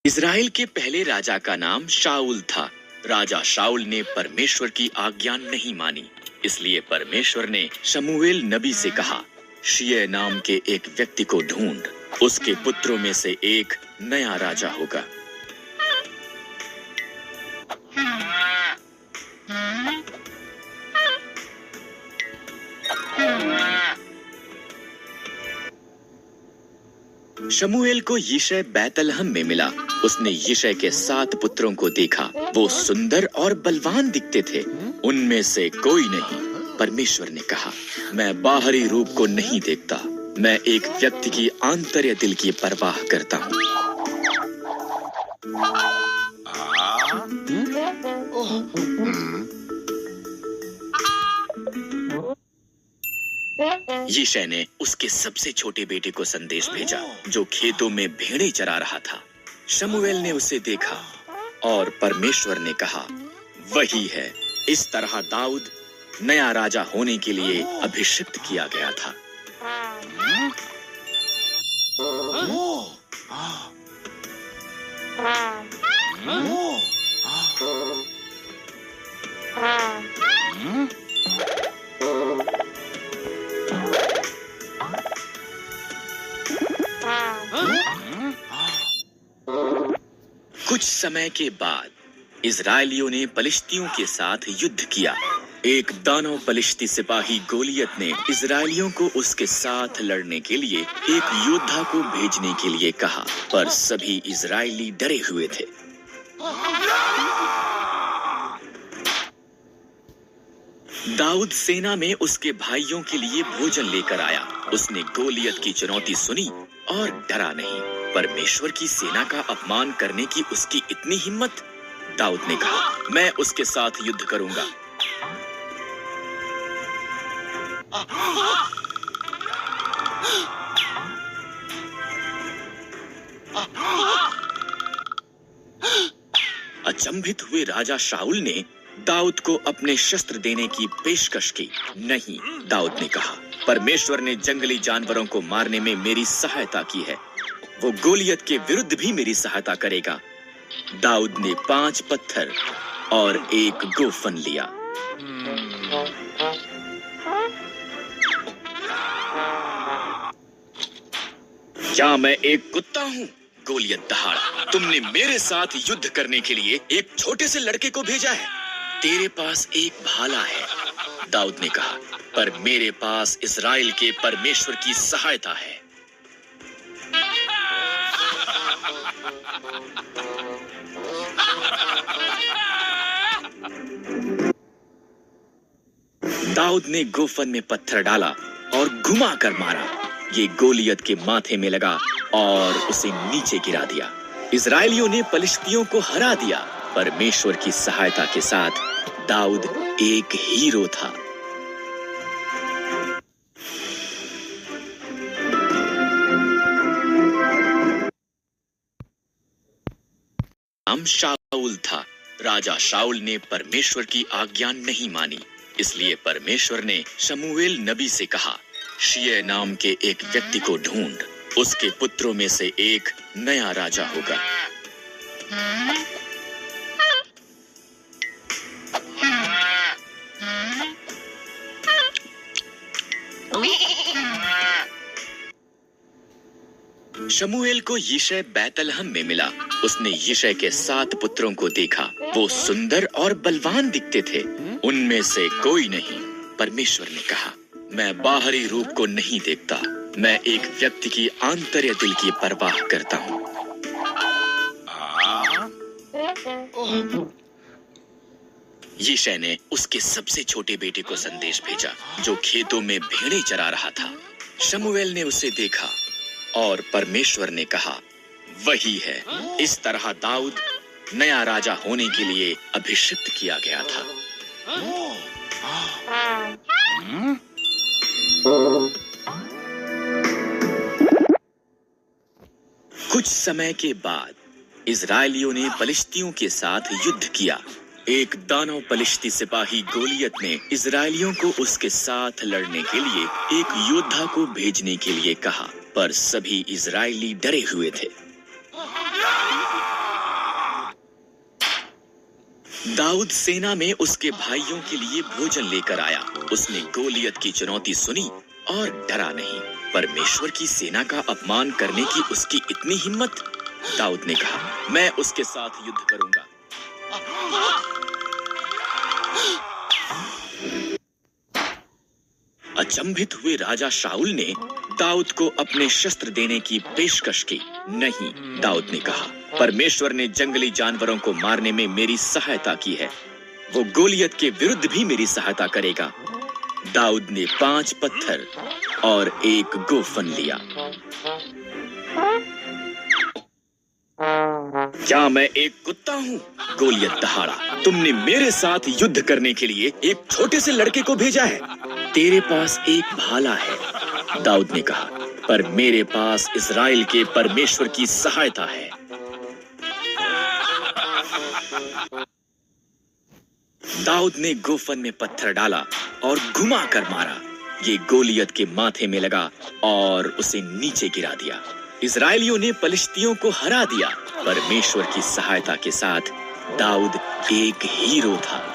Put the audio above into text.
Israel के पहले राजा का नाम शाऊल था। राजा शाऊल ने परमेश्वर की आज्ञा नहीं मानी, इसलिए परमेश्वर ने शमूएल नबी से कहा, शिय नाम के एक व्यक्ति को ढूंढ, उसके पुत्रों में से एक नया राजा होगा। शमूएल को यिशै बैतलहम में मिला। उसने यिशै के 7 पुत्रों को देखा। वो सुंदर और बलवान दिखते थे। उनमें से कोई नहीं। परमेश्वर ने कहा, मैं बाहरी रूप को नहीं देखता, मैं एक व्यक्ति की आंतर्य दिल की परवाह करता हूँ। यिशै ने उसके सबसे छोटे बेटे को संदेश भेजा, जो खेतों में भेड़ें चरा रहा था। शमूएल ने उसे देखा और परमेश्वर ने कहा, वही है। इस तरह दाऊद नया राजा होने के लिए अभिषिक्त किया गया था। कुछ समय के बाद इजरायलियों ने पलिश्तियों के साथ युद्ध किया। एक दानव पलिश्ती सिपाही गोलियत ने इजरायलियों को उसके साथ लड़ने के लिए एक योद्धा को भेजने के लिए कहा, पर सभी इजरायली डरे हुए थे। दाऊद सेना में उसके भाइयों के लिए भोजन लेकर आया। उसने गोलियत की चुनौती सुनी और डरा नहीं। परमेश्वर की सेना का अपमान करने की उसकी इतनी हिम्मत। दाऊद ने कहा, मैं उसके साथ युद्ध करूंगा। अचंभित हुए राजा शाऊल ने दाऊद को अपने शस्त्र देने की पेशकश की। नहीं, दाऊद ने कहा, परमेश्वर ने जंगली जानवरों को मारने में मेरी सहायता की है, वो गोलियत के विरुद्ध भी मेरी सहायता करेगा। दाऊद ने 5 पत्थर और एक गोफन लिया। क्या मैं एक कुत्ता हूँ? गोलियत दहाड़ा, तुमने मेरे साथ युद्ध करने के लिए एक छोटे से लड़के को भेजा है। तेरे पास एक भाला है। दाऊद ने कहा, पर मेरे पास इस्राएल के परमेश्वर की सहायता है। दाऊद ने गोफन में पत्थर डाला और घुमा कर मारा। ये गोलियत के माथे में लगा और उसे नीचे गिरा दिया। इजरायलियों ने पलिश्तियों को हरा दिया। परमेश्वर की सहायता के साथ दाऊद एक हीरो था। नाम शाऊल था। राजा शाऊल ने परमेश्वर की आज्ञा नहीं मानी, इसलिए परमेश्वर ने शमूएल नबी से कहा, शिय नाम के एक व्यक्ति को ढूंढ, उसके पुत्रों में से एक नया राजा होगा। शमूएल को यिशै बैतलहम में मिला। उसने यिशै के 7 पुत्रों को देखा। वो सुंदर और बलवान दिखते थे। उनमें से कोई नहीं। परमेश्वर ने कहा, मैं बाहरी रूप को नहीं देखता, मैं एक व्यक्ति की आंतर्य दिल की परवाह करता हूँ। यिशै ने उसके सबसे छोटे बेटे को संदेश भेजा, जो खेतों में भेड़ें चरा रहा था। शमूएल ने उसे देखा और परमेश्वर ने कहा, वही है। इस तरह दाऊद नया राजा होने के लिए अभिषिक्त किया गया था। कुछ समय के बाद इजरायलियों ने पलिश्तियों के साथ युद्ध किया। एक दानव पलिश्ती सिपाही गोलियत ने इजरायलियों को उसके साथ लड़ने के लिए एक योद्धा को भेजने के लिए कहा, पर सभी इजरायली डरे हुए थे। दाऊद सेना में उसके भाइयों के लिए भोजन लेकर आया। उसने गोलियत की चुनौती सुनी और डरा नहीं। परमेश्वर की सेना का अपमान करने की उसकी इतनी हिम्मत। दाऊद ने कहा, मैं उसके साथ युद्ध करूंगा। अचंभित हुए राजा शाऊल ने दाऊद को अपने शस्त्र देने की पेशकश की। नहीं, दाऊद ने कहा, परमेश्वर ने जंगली जानवरों को मारने में मेरी सहायता की है। वो गोलियत के विरुद्ध भी मेरी सहायता करेगा। दाऊद ने 5 पत्थर और 1 गोफन लिया। क्या मैं एक कुत्ता हूँ? गोलियत दहाड़ा। तुमने मेरे साथ युद्ध करने के लिए एक छोटे से लड़के को भेजा है। तेरे पास एक भाला है, दाऊद ने कहा, पर मेरे पास इस्राएल के परमेश्वर की सहायता है। दाऊद ने गोफन में पत्थर डाला और घुमा कर मारा। ये गोलियत के माथे में लगा और उसे नीचे गिरा दिया। इस्राएलियों ने पलिश्तियों को हरा दिया। परमेश्वर की सहायता के साथ दाऊद एक हीरो था।